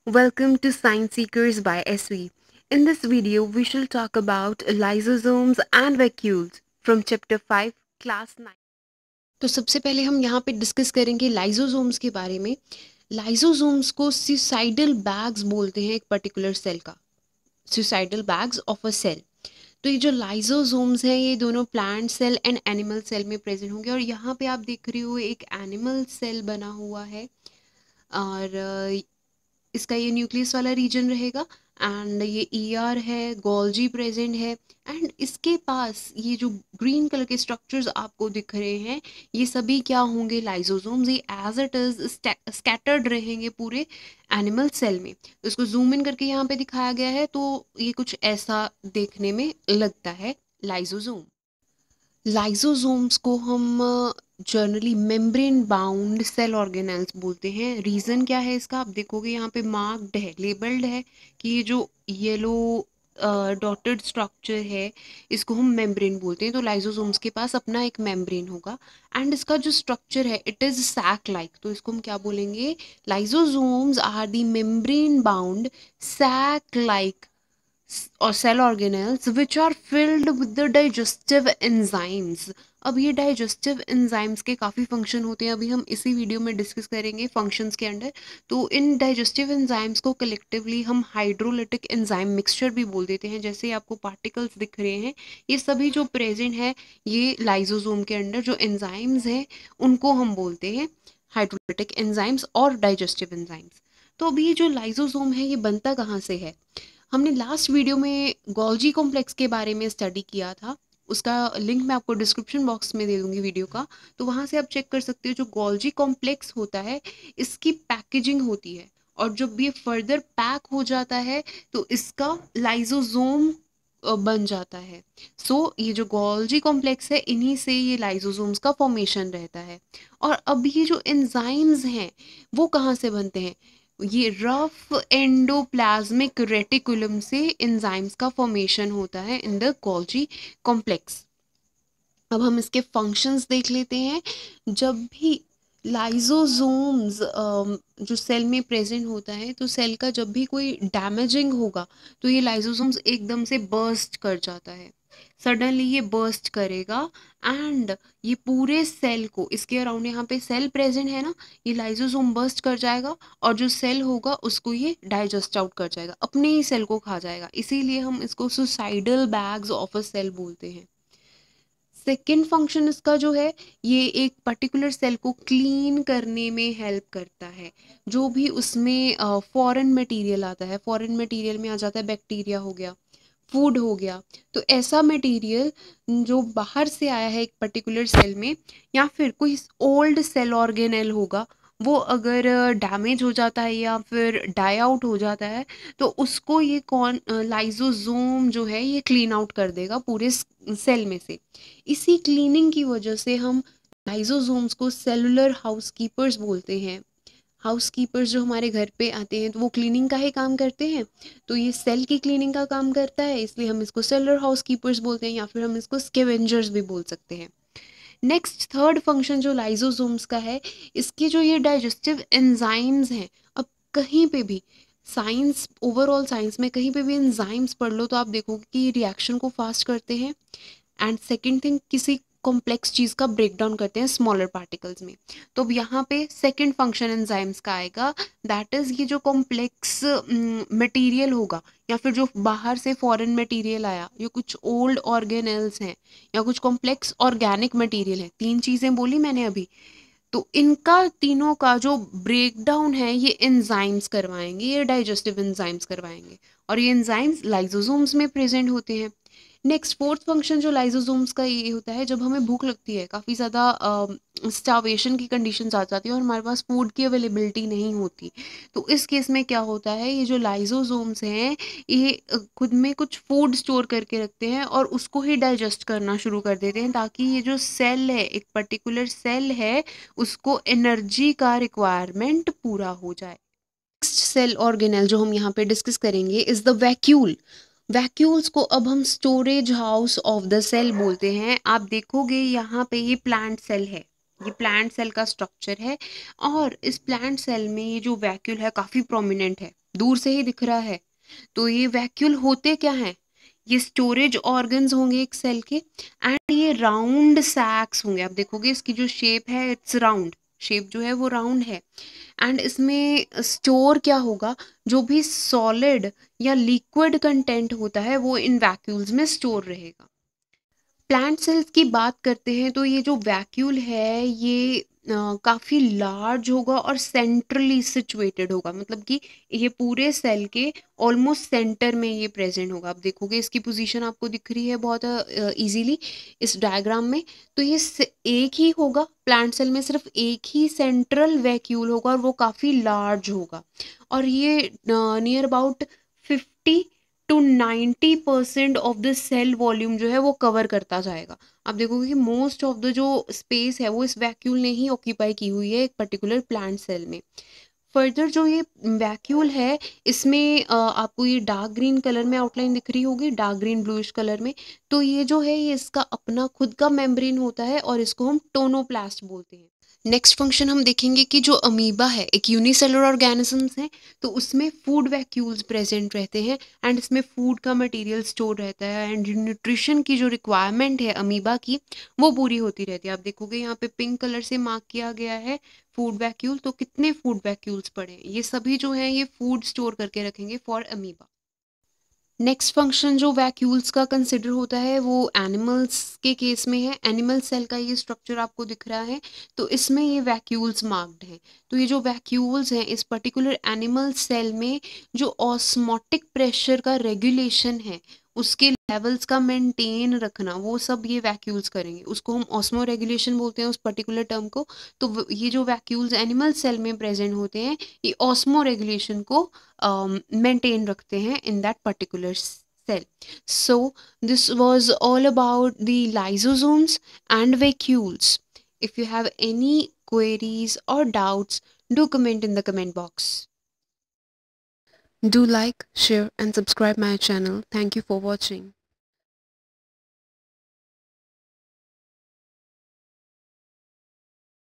Welcome to Science Seekers by SV. In this video, we shall talk about lysosomes and vacuoles from chapter 5, class 9. तो सबसे पहले हम यहाँ पे discuss करेंगे लाइसोसोम्स के बारे में। लाइसोसोम्स को सुसाइडल बैग्स बोलते हैं एक पर्टिकुलर सेल का, suicidal bags of a cell. तो ये जो लाइसोसोम्स हैं ये दोनों plant cell and animal cell में प्रेजेंट होंगे। और यहाँ पे आप देख रहे हो एक एनिमल सेल बना हुआ है और इसका ये न्यूक्लियस वाला रीजन रहेगा एंड ये ईआर है, गोल्जी प्रेजेंट है एंड इसके पास ये जो ग्रीन कलर के स्ट्रक्चर्स आपको दिख रहे हैं ये सभी क्या होंगे, लाइसोसोम्स। ये एज इट इज स्कैटर्ड रहेंगे पूरे एनिमल सेल में। इसको जूम इन करके यहाँ पे दिखाया गया है तो ये कुछ ऐसा देखने में लगता है लाइसोसोम। लाइसोसोम्स को हम generally membrane bound cell organelles बोलते हैं। रीज़न क्या है इसका, आप देखोगे यहाँ पे मार्क्ड है, लेबल्ड है कि ये जो येलो डॉटेड स्ट्रक्चर है इसको हम मेम्ब्रेन बोलते हैं। तो लाइसोसोम्स के पास अपना एक मेम्ब्रेन होगा एंड इसका जो स्ट्रक्चर है इट इज़ सैक लाइक। तो इसको हम क्या बोलेंगे, lysosomes are the membrane bound sac like or cell organelles which are filled with the digestive enzymes। अब ये डाइजेस्टिव एंजाइम्स के काफ़ी फंक्शन होते हैं, अभी हम इसी वीडियो में डिस्कस करेंगे फंक्शंस के अंडर। तो इन डाइजेस्टिव एंजाइम्स को कलेक्टिवली हम हाइड्रोलिटिक एंजाइम मिक्सचर भी बोल देते हैं। जैसे आपको पार्टिकल्स दिख रहे हैं ये सभी जो प्रेजेंट है ये लाइसोसोम के अंडर जो एंजाइम्स हैं उनको हम बोलते हैं हाइड्रोलिटिक एंजाइम्स और डाइजेस्टिव एंजाइम्स। तो अभी ये जो लाइसोसोम है ये बनता कहाँ से है, हमने लास्ट वीडियो में गोल्जी कॉम्प्लेक्स के बारे में स्टडी किया था, उसका लिंक मैं आपको डिस्क्रिप्शन बॉक्स में दे दूंगी वीडियो का, तो वहाँ से आप चेक कर सकते हो। जो गोल्जी कॉम्प्लेक्स होता है इसकी पैकेजिंग होती है और जब ये फर्दर पैक हो जाता है तो इसका लाइसोसोम बन जाता है। ये जो गोल्जी कॉम्प्लेक्स है इन्हीं से ये लाइसोसोम्स का फॉर्मेशन रहता है। और अब ये जो एंजाइम्स हैं वो कहाँ से बनते हैं, ये रफ एंडोप्लाज्मिक रेटिकुलम से एंजाइम्स का फॉर्मेशन होता है इन द गोल्जी कॉम्प्लेक्स। अब हम इसके फंक्शंस देख लेते हैं। जब भी लाइसोसोम्स जो सेल में प्रेजेंट होता है तो सेल का जब भी कोई डैमेजिंग होगा तो ये लाइसोसोम्स एकदम से बर्स्ट कर जाता है, सडनली ये बर्स्ट करेगा एंड ये पूरे सेल को, इसके अराउंड यहाँ पे सेल प्रेजेंट है ना, ये लाइसोसोम बर्स्ट कर जाएगा और जो सेल होगा उसको ये डाइजेस्ट आउट कर जाएगा, अपने ही सेल को खा जाएगा। इसीलिए हम इसको suicidal bags of a cell बोलते हैं। सेकेंड फंक्शन इसका जो है ये एक पर्टिकुलर सेल को क्लीन करने में हेल्प करता है। जो भी उसमें फॉरेन मटेरियल आता है, फॉरेन मटेरियल में आ जाता है बैक्टीरिया हो गया, फूड हो गया, तो ऐसा मटेरियल जो बाहर से आया है एक पर्टिकुलर सेल में या फिर कोई ओल्ड सेल ऑर्गेनेल होगा वो अगर डैमेज हो जाता है या फिर डाई आउट हो जाता है तो उसको ये कौन लाइसोसोम जो है ये क्लीन आउट कर देगा पूरे सेल में से। इसी क्लीनिंग की वजह से हम लाइसोसोम्स को सेलुलर हाउसकीपर्स बोलते हैं। हाउसकीपर्स जो हमारे घर पे आते हैं तो वो क्लीनिंग का ही काम करते हैं, तो ये सेल की क्लीनिंग का काम करता है इसलिए हम इसको सेलुलर हाउसकीपर्स बोलते हैं या फिर हम इसको स्कैवेंजर्स भी बोल सकते हैं। नेक्स्ट थर्ड फंक्शन जो लाइसोसोम्स का है, इसके जो ये डाइजेस्टिव एंजाइम्स हैं, अब कहीं पे भी साइंस, ओवरऑल साइंस में कहीं पे भी एंजाइम्स पढ़ लो तो आप देखोगे कि रिएक्शन को फास्ट करते हैं एंड सेकेंड थिंग किसी कॉम्प्लेक्स चीज़ का ब्रेक डाउन करते हैं स्मॉलर पार्टिकल्स में। तो अब यहाँ पे सेकेंड फंक्शन एंजाइम्स का आएगा, दैट इज़ ये जो कॉम्प्लेक्स मटेरियल होगा या फिर जो बाहर से फॉरेन मटेरियल आया, ये कुछ ओल्ड ऑर्गेनेल्स हैं या कुछ कॉम्प्लेक्स ऑर्गेनिक मटेरियल है, तीन चीज़ें बोली मैंने अभी, तो इनका तीनों का जो ब्रेक डाउन है ये एंजाइम्स करवाएंगे, ये डाइजेस्टिव एंजाइम्स करवाएंगे और ये एंजाइम्स लाइसोसोम्स में प्रेजेंट होते हैं। नेक्स्ट फोर्थ फंक्शन जो लाइसोसोम्स का ये होता है, जब हमें भूख लगती है, काफ़ी ज़्यादा स्टार्वेशन की कंडीशंस आ जाती है और हमारे पास फूड की अवेलेबिलिटी नहीं होती, तो इस केस में क्या होता है, ये जो लाइसोसोम्स हैं ये खुद में कुछ फूड स्टोर करके रखते हैं और उसको ही डाइजेस्ट करना शुरू कर देते हैं ताकि ये जो सेल है, एक पर्टिकुलर सेल है, उसको एनर्जी का रिक्वायरमेंट पूरा हो जाए। नेक्स्ट सेल ऑर्गेनेल जो हम यहाँ पे डिस्कस करेंगे इज द वैक्यूल। वैक्यूल्स को अब हम storage house of the cell बोलते हैं। आप देखोगे यहाँ पे ये प्लांट सेल है, ये प्लांट सेल का स्ट्रक्चर है और इस प्लांट सेल में ये जो वैक्यूल है काफ़ी प्रोमिनेंट है, दूर से ही दिख रहा है। तो ये वैक्यूल होते क्या हैं? ये स्टोरेज ऑर्गन्स होंगे एक सेल के, एंड ये राउंड सैक्स होंगे। आप देखोगे इसकी जो शेप है इट्स राउंड, शेप जो है वो राउंड है। एंड इसमें स्टोर क्या होगा? जो भी सॉलिड या लिक्विड कंटेंट होता है वो इन वैक्यूल्स में स्टोर रहेगा। प्लांट सेल्स की बात करते हैं तो ये जो वैक्यूल है ये काफ़ी लार्ज होगा और सेंट्रली सिचुएटेड होगा, मतलब कि ये पूरे सेल के ऑलमोस्ट सेंटर में ये प्रेजेंट होगा। आप देखोगे इसकी पोजीशन आपको दिख रही है बहुत इजीली इस डायग्राम में। तो ये एक ही होगा, प्लांट सेल में सिर्फ एक ही सेंट्रल वैक्यूल होगा और वो काफ़ी लार्ज होगा, और ये near about 50 to 90% of the cell volume जो है वो कवर करता जाएगा। आप देखोगे कि मोस्ट ऑफ द जो स्पेस है वो इस वैक्यूल ने ही ऑक्यूपाई की हुई है एक पर्टिकुलर प्लांट सेल में। फर्दर जो ये वैक्यूल है इसमें आपको ये डार्क ग्रीन कलर में आउटलाइन दिख रही होगी, डार्क ग्रीन ब्लूइश कलर में। तो ये जो है ये इसका अपना खुद का मेम्ब्रेन होता है और इसको हम टोनोप्लास्ट बोलते हैं। नेक्स्ट फंक्शन हम देखेंगे कि जो अमीबा है एक यूनिसेलुलर ऑर्गेनिजम्स है, तो उसमें फूड वैक्यूल्स प्रेजेंट रहते हैं एंड इसमें फूड का मटेरियल स्टोर रहता है एंड न्यूट्रिशन की जो रिक्वायरमेंट है अमीबा की वो पूरी होती रहती है। आप देखोगे यहाँ पे पिंक कलर से मार्क किया गया है फूड वैक्यूल, तो कितने फूड वैक्यूल्स पड़े हैं? ये सभी जो हैं ये फूड स्टोर करके रखेंगे फॉर अमीबा। नेक्स्ट फंक्शन जो वैक्यूल्स का कंसिडर होता है वो एनिमल्स के केस में है। एनिमल सेल का ये स्ट्रक्चर आपको दिख रहा है, तो इसमें ये वैक्यूल्स मार्क्ड हैं। तो ये जो वैक्यूल्स हैं इस पर्टिकुलर एनिमल सेल में जो ऑस्मोटिक प्रेशर का रेगुलेशन है, उसके लेवल्स का मेंटेन रखना, वो सब ये वैक्यूल्स करेंगे। उसको हम ऑस्मो रेगुलेशन बोलते हैं उस पर्टिकुलर टर्म को। तो ये जो वैक्यूल्स एनिमल सेल में प्रेजेंट होते हैं ये ऑस्मो रेगुलेशन को maintain रखते हैं in that particular cell. So this was all about the lysosomes and vacuoles. If you have any queries or doubts, do comment in the comment box. Do like, share and subscribe my channel. Thank you for watching.